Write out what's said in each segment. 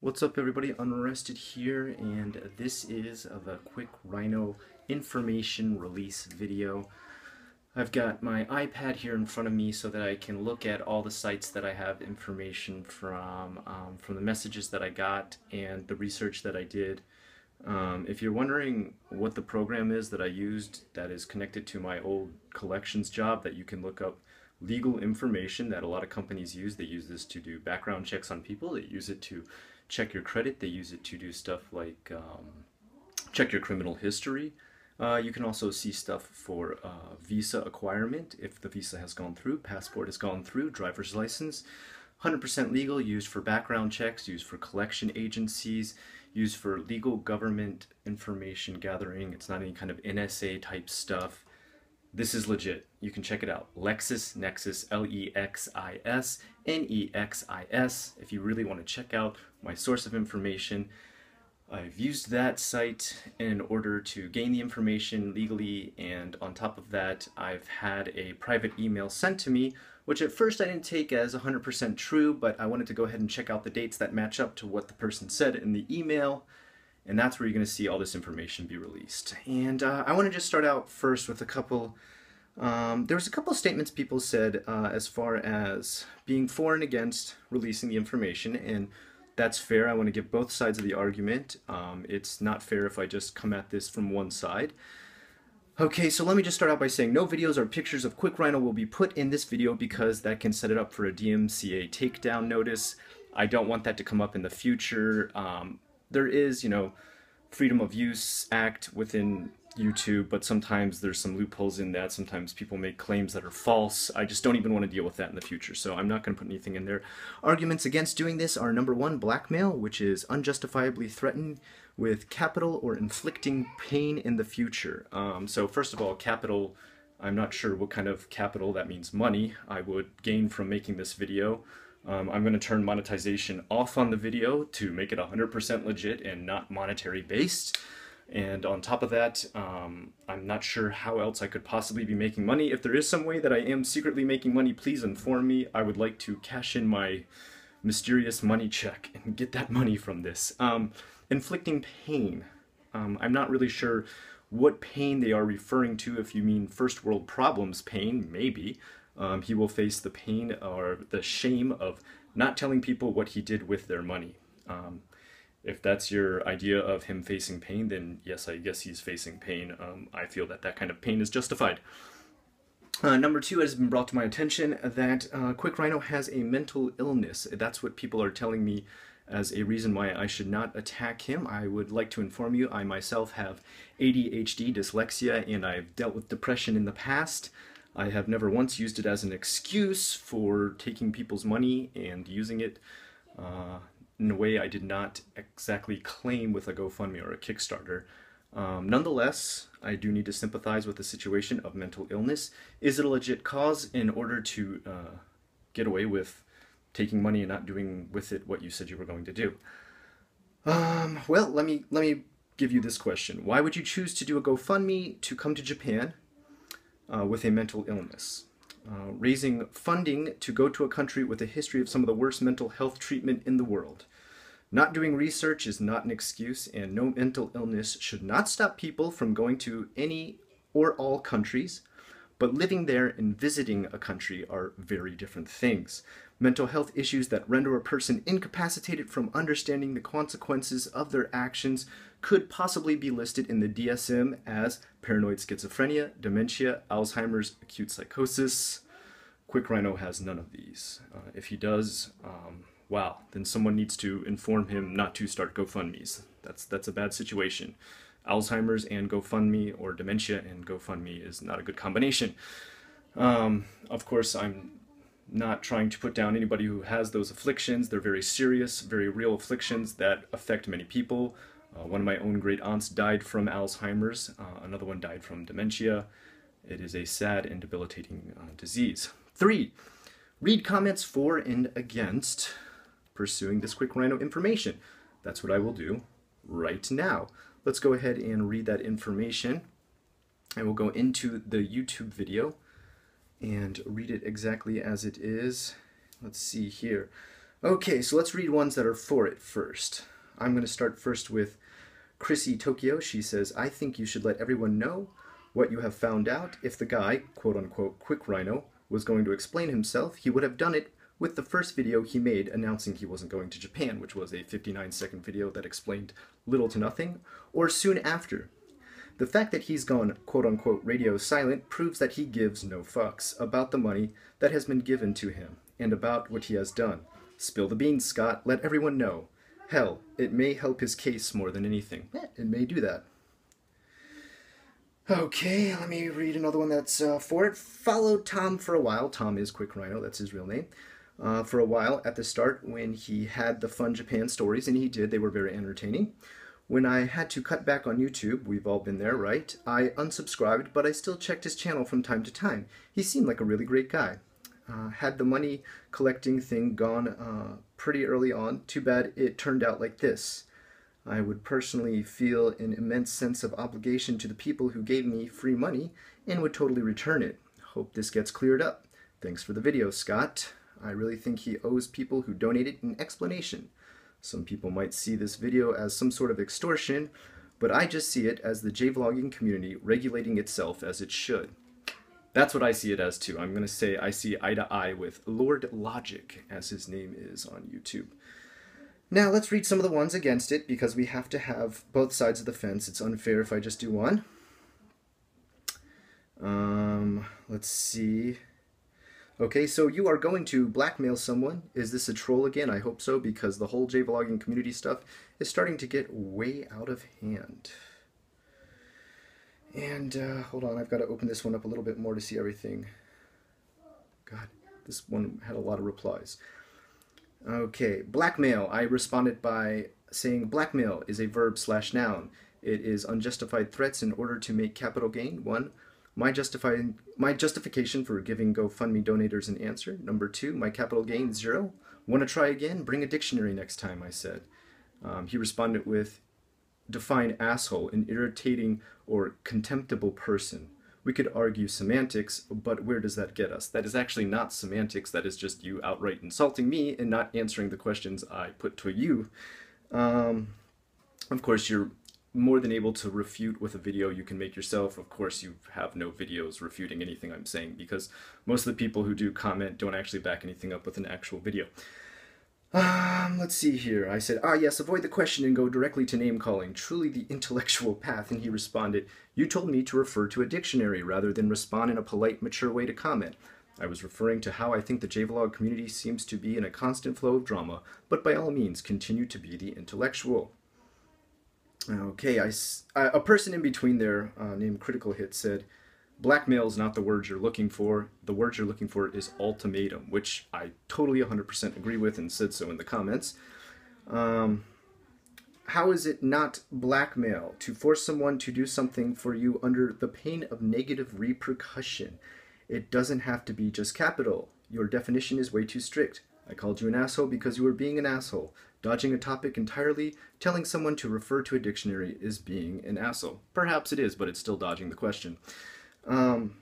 What's up everybody, Unrested here, and this is the Quickrhino information release video. I've got my iPad here in front of me so that I can look at all the sites that I have information from the messages that I got and the research that I did. If you're wondering what the program is that I used that is connected to my old collections job that you can look up legal information that a lot of companies use, they use this to do background checks on people, they use it to check your credit, they use it to do stuff like check your criminal history. You can also see stuff for visa acquirement, if the visa has gone through, passport has gone through, driver's license. 100% legal, used for background checks, used for collection agencies, used for legal government information gathering. It's not any kind of NSA type stuff. This is legit. You can check it out. LexisNexis, LEXISNEXIS. If you really want to check out my source of information, I've used that site in order to gain the information legally, and on top of that, I've had a private email sent to me, which at first I didn't take as 100% true, but I wanted to go ahead and check out the dates that match up to what the person said in the email, and that's where you're going to see all this information be released. And I want to just start out first with a couple. There was a couple of statements people said as far as being for and against releasing the information, and that's fair. I want to give both sides of the argument. It's not fair if I just come at this from one side. Okay, so let me just start out by saying no videos or pictures of Quickrhino will be put in this video because that can set it up for a DMCA takedown notice. I don't want that to come up in the future. There is, Freedom of Use Act within YouTube, but sometimes there's some loopholes in that. Sometimes people make claims that are false. I just don't even want to deal with that in the future, so I'm not going to put anything in there. Arguments against doing this are: number one, blackmail, which is unjustifiably threatening with capital or inflicting pain in the future. So first of all, capital, I'm not sure what kind of capital, that means money, I would gain from making this video. I'm going to turn monetization off on the video to make it 100% legit and not monetary based. And on top of that, I'm not sure how else I could possibly be making money. If there is some way that I am secretly making money, please inform me. I would like to cash in my mysterious money check and get that money from this. Inflicting pain. I'm not really sure what pain they are referring to. If you mean first world problems pain, maybe. He will face the pain or the shame of not telling people what he did with their money. If that's your idea of him facing pain, then yes, I guess he's facing pain. I feel that that kind of pain is justified. Number two, it has been brought to my attention that Quickrhino has a mental illness. That's what people are telling me as a reason why I should not attack him. I would like to inform you, I myself have ADHD, dyslexia, and I've dealt with depression in the past. I have never once used it as an excuse for taking people's money and using it in a way I did not exactly claim with a GoFundMe or a Kickstarter. Nonetheless, I do need to sympathize with the situation of mental illness. Is it a legit cause in order to get away with taking money and not doing with it what you said you were going to do? Well, let me give you this question. Why would you choose to do a GoFundMe to come to Japan with a mental illness? Raising funding to go to a country with a history of some of the worst mental health treatment in the world. Not doing research is not an excuse, and no mental illness should not stop people from going to any or all countries, but living there and visiting a country are very different things. Mental health issues that render a person incapacitated from understanding the consequences of their actions could possibly be listed in the DSM as paranoid schizophrenia, dementia, Alzheimer's, acute psychosis. Quickrhino has none of these. If he does, wow, then someone needs to inform him not to start GoFundMes. That's a bad situation. Alzheimer's and GoFundMe, or dementia and GoFundMe, is not a good combination. Of course, I'm not trying to put down anybody who has those afflictions. They're very serious, very real afflictions that affect many people. One of my own great aunts died from Alzheimer's. Another one died from dementia. It is a sad and debilitating disease. 3. Read comments for and against pursuing this Quickrhino information. That's what I will do right now. Let's go ahead and read that information. I will go into the YouTube video and read it exactly as it is. Let's see here. Okay, so let's read ones that are for it first. I'm going to start first with Chrissy Tokyo. She says, I think you should let everyone know what you have found out. If the guy, quote unquote, Quickrhino, was going to explain himself, he would have done it with the first video he made announcing he wasn't going to Japan, which was a 59-second video that explained little to nothing, or soon after. The fact that he's gone, quote unquote, radio silent proves that he gives no fucks about the money that has been given to him and about what he has done. Spill the beans, Scott. Let everyone know. Hell, it may help his case more than anything. It may do that. Okay, let me read another one that's for it. Followed Tom for a while. Tom is Quickrhino, that's his real name. For a while at the start when he had the fun Japan stories, and he did. They were very entertaining. When I had to cut back on YouTube, we've all been there, right? I unsubscribed, but I still checked his channel from time to time. He seemed like a really great guy. Had the money collecting thing gone pretty early on. Too bad it turned out like this. I would personally feel an immense sense of obligation to the people who gave me free money and would totally return it. Hope this gets cleared up. Thanks for the video, Scott. I really think he owes people who donated an explanation. Some people might see this video as some sort of extortion, but I just see it as the J-vlogging community regulating itself as it should. That's what I see it as too. I'm going to say I see eye to eye with Lord Logic, as his name is on YouTube. Now let's read some of the ones against it, because we have to have both sides of the fence. It's unfair if I just do one. Let's see. Okay, so you are going to blackmail someone. Is this a troll again? I hope so, because the whole J-vlogging community stuff is starting to get way out of hand. And hold on, I've got to open this one up a little bit more to see everything. God, this one had a lot of replies. Okay, blackmail. I responded by saying blackmail is a verb/noun. It is unjustified threats in order to make capital gain. 1. My justification for giving GoFundMe donators an answer. Number 2, my capital gain 0. Want to try again? Bring a dictionary next time, I said. He responded with, define asshole, an irritating or contemptible person. We could argue semantics, but where does that get us? That is actually not semantics, that is just you outright insulting me and not answering the questions I put to you. Of course, you're more than able to refute with a video you can make yourself. Of course, you have no videos refuting anything I'm saying, because most of the people who do comment don't actually back anything up with an actual video. Let's see here. I said, yes, avoid the question and go directly to name-calling. Truly the intellectual path. And he responded, you told me to refer to a dictionary rather than respond in a polite, mature way to comment. I was referring to how I think the J-vlog community seems to be in a constant flow of drama, but by all means, continue to be the intellectual. Okay, a person in between there named Critical Hit said, blackmail is not the word you're looking for. The word you're looking for is ultimatum, which I totally 100% agree with and said so in the comments. How is it not blackmail to force someone to do something for you under the pain of negative repercussion? It doesn't have to be just capital. Your definition is way too strict. I called you an asshole because you were being an asshole. Dodging a topic entirely, telling someone to refer to a dictionary is being an asshole. Perhaps it is, but it's still dodging the question. And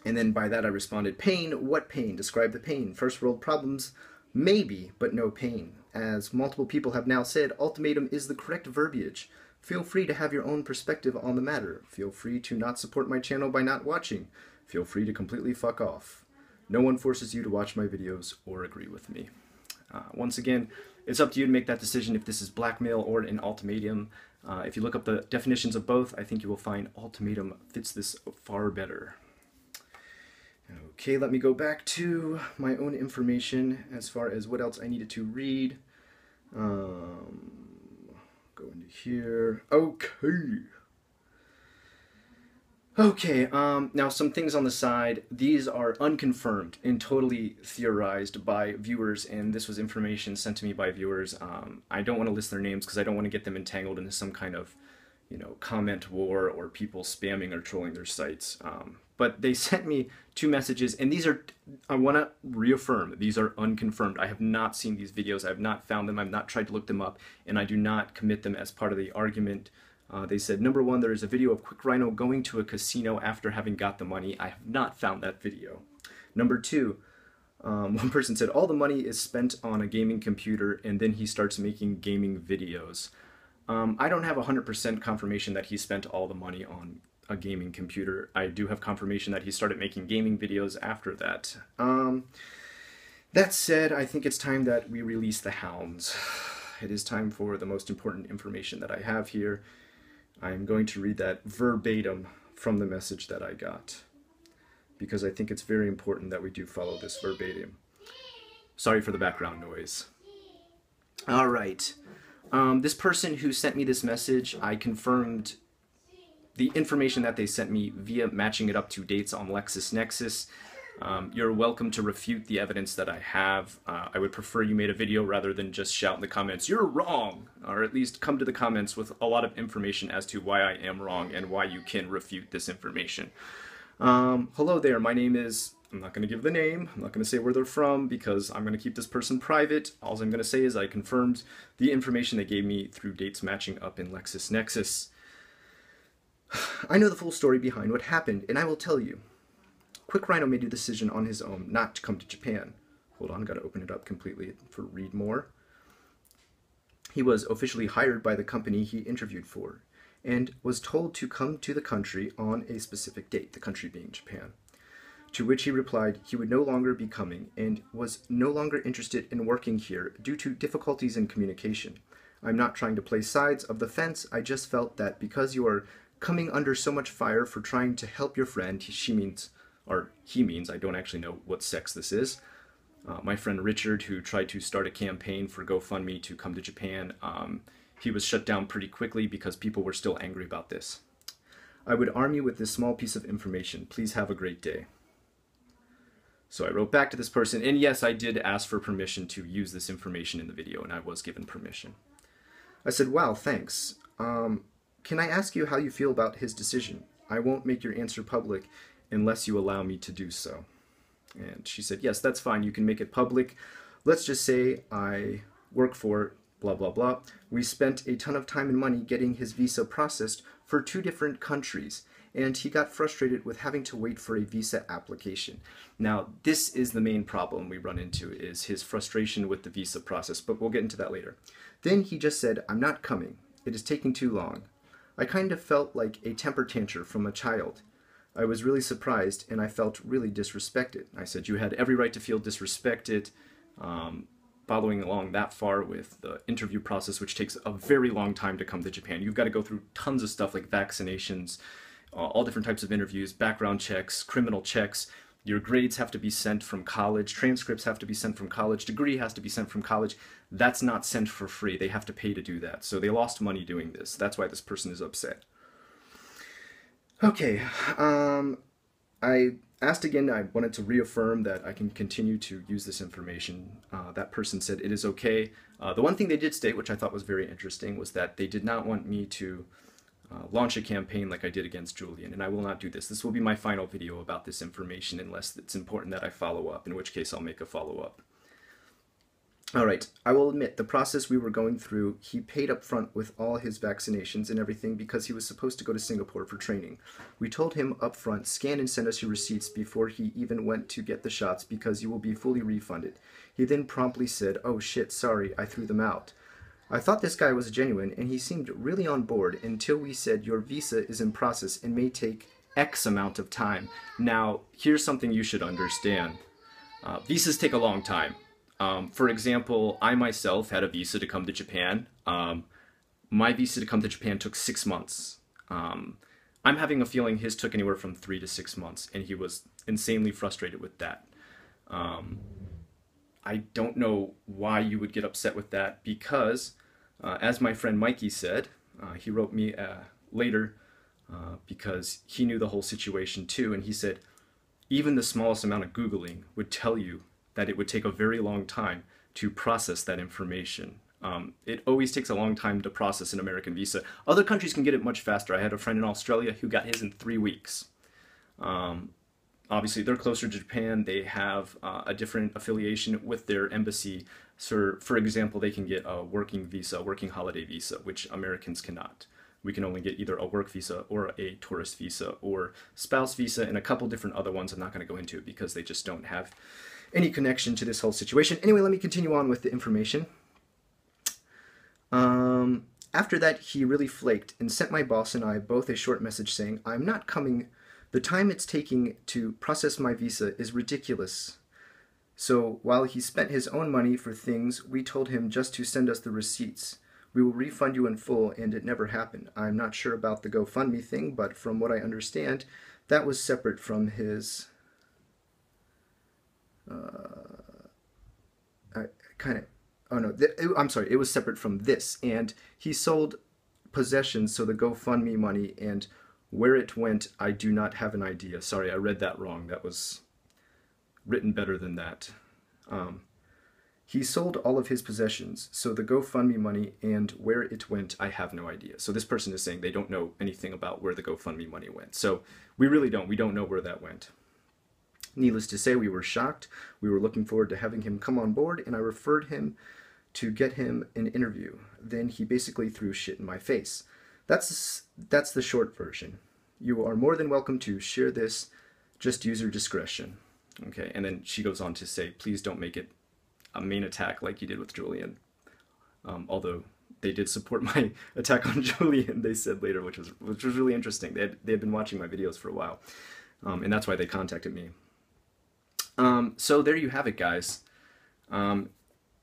then by that I responded, pain? What pain? Describe the pain. First world problems? Maybe, but no pain. As multiple people have now said, ultimatum is the correct verbiage. Feel free to have your own perspective on the matter. Feel free to not support my channel by not watching. Feel free to completely fuck off. No one forces you to watch my videos or agree with me. Once again, it's up to you to make that decision if this is blackmail or an ultimatum. If you look up the definitions of both, I think you will find ultimatum fits this far better. Okay, let me go back to my own information as far as what else I needed to read. Go into here. Okay, now some things on the side. These are unconfirmed and totally theorized by viewers, and this was information sent to me by viewers. I don't want to list their names because I don't want to get them entangled into some kind of, comment war or people spamming or trolling their sites. But they sent me 2 messages, and these are, I want to reaffirm, these are unconfirmed. I have not seen these videos, I have not found them, I've not tried to look them up, and I do not commit them as part of the argument. They said, number 1, there is a video of Quickrhino going to a casino after having got the money. I have not found that video. Number 2, One person said, all the money is spent on a gaming computer and then he starts making gaming videos. I don't have 100% confirmation that he spent all the money on a gaming computer. I do have confirmation that he started making gaming videos after that. That said, I think it's time that we release the hounds. It is time for the most important information that I have here. I am going to read that verbatim from the message that I got, because I think it's very important that we do follow this verbatim. Sorry for the background noise. All right. This person who sent me this message, I confirmed the information that they sent me via matching it up to dates on LexisNexis. You're welcome to refute the evidence that I have. I would prefer you made a video rather than just shout in the comments, "You're wrong!" Or at least come to the comments with a lot of information as to why I am wrong and why you can refute this information. Hello there, my name is... I'm not going to give the name, I'm not going to say where they're from because I'm going to keep this person private. All I'm going to say is I confirmed the information they gave me through dates matching up in LexisNexis. I know the full story behind what happened, and I will tell you. Quickrhino made a decision on his own not to come to Japan. Hold on, got to open it up completely for read more. He was officially hired by the company he interviewed for, and was told to come to the country on a specific date, the country being Japan. To which he replied he would no longer be coming, and was no longer interested in working here due to difficulties in communication. I'm not trying to play sides of the fence, I just felt that because you are coming under so much fire for trying to help your friend, he means, I don't actually know what sex this is. My friend Richard, who tried to start a campaign for GoFundMe to come to Japan, he was shut down pretty quickly because people were still angry about this. I would arm you with this small piece of information. Please have a great day. So I wrote back to this person, and yes, I did ask for permission to use this information in the video, and I was given permission. I said, wow, thanks. Can I ask you how you feel about his decision? I won't make your answer public unless you allow me to do so. And she said, yes, that's fine. You can make it public. Let's just say I work for blah, blah, blah. We spent a ton of time and money getting his visa processed for 2 different countries, and he got frustrated with having to wait for a visa application. Now, this is the main problem we run into, is his frustration with the visa process, but we'll get into that later. Then he just said, I'm not coming. It is taking too long. I kind of felt like a temper tantrum from a child. I was really surprised, and I felt really disrespected. I said, you had every right to feel disrespected, following along that far with the interview process, which takes a very long time to come to Japan. You've got to go through tons of stuff like vaccinations, all different types of interviews, background checks, criminal checks. Your grades have to be sent from college, transcripts have to be sent from college, degree has to be sent from college. That's not sent for free. They have to pay to do that. So they lost money doing this. That's why this person is upset. Okay, I asked again, I wanted to reaffirm that I can continue to use this information. That person said it is okay. The one thing they did state, which I thought was very interesting, was that they did not want me to launch a campaign like I did against Julian, and I will not do this. This will be my final video about this information unless it's important that I follow up, in which case I'll make a follow-up. Alright, I will admit, the process we were going through, he paid up front with all his vaccinations and everything because he was supposed to go to Singapore for training. We told him up front, scan and send us your receipts before he even went to get the shots because you will be fully refunded. He then promptly said, oh shit, sorry, I threw them out. I thought this guy was genuine and he seemed really on board until we said your visa is in process and may take X amount of time. Now, here's something you should understand. Visas take a long time. For example, I myself had a visa to come to Japan. My visa to come to Japan took 6 months. I'm having a feeling his took anywhere from 3 to 6 months, and he was insanely frustrated with that. I don't know why you would get upset with that because, as my friend Mikey said, he wrote me later because he knew the whole situation too, and he said, even the smallest amount of Googling would tell you that it would take a very long time to process that information. It always takes a long time to process an American visa. Other countries can get it much faster. I had a friend in Australia who got his in 3 weeks. Obviously, they're closer to Japan. They have a different affiliation with their embassy. So, for example, they can get a working visa, a working holiday visa, which Americans cannot. We can only get either a work visa or a tourist visa or spouse visa and a couple different other ones I'm not going to go into because they just don't have any connection to this whole situation. Anyway, let me continue on with the information. After that, he really flaked and sent my boss and I both a short message saying, "I'm not coming. The time it's taking to process my visa is ridiculous." So while he spent his own money for things, we told him just to send us the receipts. We will refund you in full, and it never happened. I'm not sure about the GoFundMe thing, but from what I understand, that was separate from his I'm sorry, it was separate from this, and he sold possessions, so the GoFundMe money, and where it went, I do not have an idea. Sorry, I read that wrong. That was written better than that. He sold all of his possessions, so the GoFundMe money and where it went, I have no idea. So this person is saying they don't know anything about where the GoFundMe money went. So we really don't. We don't know where that went. Needless to say, we were shocked. We were looking forward to having him come on board, and I referred him to get him an interview. Then he basically threw shit in my face. That's the short version. You are more than welcome to share this, just use your discretion. Okay, and then she goes on to say, please don't make it a main attack like you did with Julian. Although they did support my attack on Julian, they said later, which was really interesting. They had been watching my videos for a while, and that's why they contacted me. So there you have it, guys.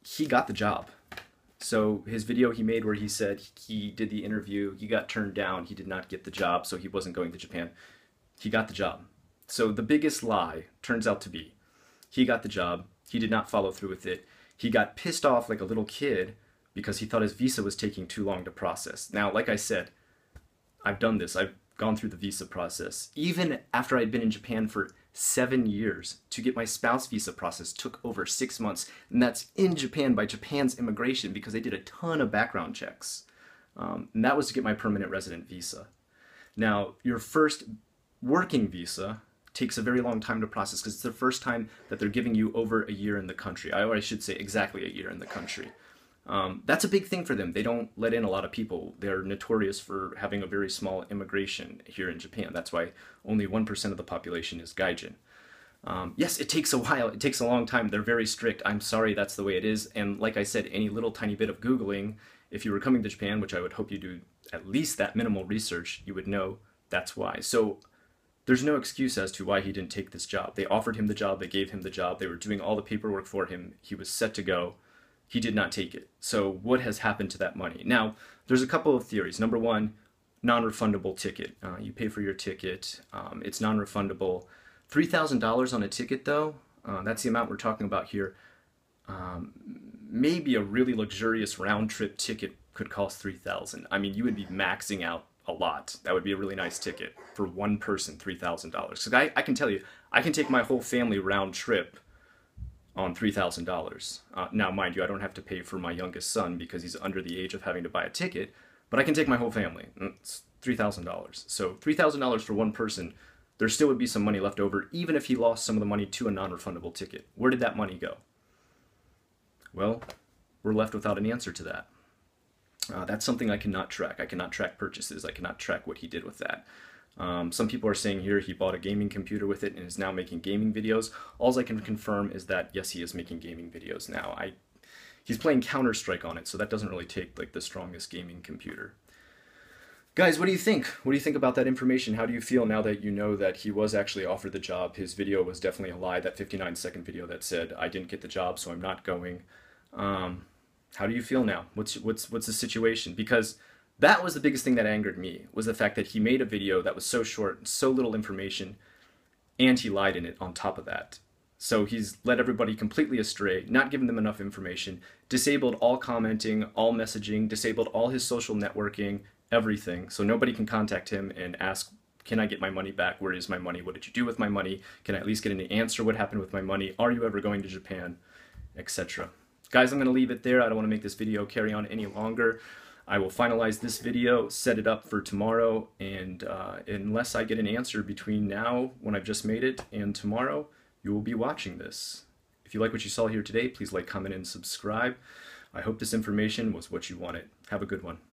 He got the job. So his video he made where he said he did the interview, he got turned down, he did not get the job, so he wasn't going to Japan. He got the job. So the biggest lie turns out to be he got the job, he did not follow through with it. He got pissed off like a little kid because he thought his visa was taking too long to process. Now, like I said, I've done this. I've gone through the visa process. Even after I'd been in Japan for 7 years, to get my spouse visa process took over 6 months, and that's in Japan by Japan's immigration because they did a ton of background checks. And that was to get my permanent resident visa. Now, your first working visa takes a very long time to process because it's the first time that they're giving you over a year in the country. Or I should say exactly a year in the country. That's a big thing for them. They don't let in a lot of people. They're notorious for having a very small immigration here in Japan. That's why only 1% of the population is gaijin. Yes, it takes a while. It takes a long time. They're very strict. I'm sorry, that's the way it is. And like I said, any little tiny bit of Googling, if you were coming to Japan, which I would hope you do at least that minimal research, you would know that's why. So there's no excuse as to why he didn't take this job. They offered him the job. They gave him the job. They were doing all the paperwork for him. He was set to go. He did not take it. So what has happened to that money? Now, there's a couple of theories. Number one, non-refundable ticket. You pay for your ticket. It's non-refundable. $3,000 on a ticket, though, that's the amount we're talking about here. Maybe a really luxurious round-trip ticket could cost $3,000. I mean, you would be maxing out a lot. That would be a really nice ticket for one person, $3,000. Because I can tell you, I can take my whole family round trip on $3,000. Now, mind you, I don't have to pay for my youngest son because he's under the age of having to buy a ticket, but I can take my whole family. It's $3,000. So $3,000 for one person, there still would be some money left over, even if he lost some of the money to a non-refundable ticket. Where did that money go? Well, we're left without an answer to that. That's something I cannot track. I cannot track purchases. I cannot track what he did with that. Some people are saying here he bought a gaming computer with it and is now making gaming videos. All I can confirm is that, yes, he is making gaming videos now. He's playing Counter-Strike on it, so that doesn't really take like the strongest gaming computer. Guys, what do you think? What do you think about that information? How do you feel now that you know that he was actually offered the job? His video was definitely a lie, that 59-second video that said, I didn't get the job, so I'm not going. How do you feel now? What's the situation? Because that was the biggest thing that angered me, was the fact that he made a video that was so short, so little information, and he lied in it on top of that. So he's led everybody completely astray, not given them enough information, disabled all commenting, all messaging, disabled all his social networking, everything. So nobody can contact him and ask, can I get my money back? Where is my money? What did you do with my money? Can I at least get an answer? What happened with my money? Are you ever going to Japan? Etc. Guys, I'm going to leave it there. I don't want to make this video carry on any longer. I will finalize this video, set it up for tomorrow, and unless I get an answer between now, when I've just made it, and tomorrow, you will be watching this. If you like what you saw here today, please like, comment, and subscribe. I hope this information was what you wanted. Have a good one.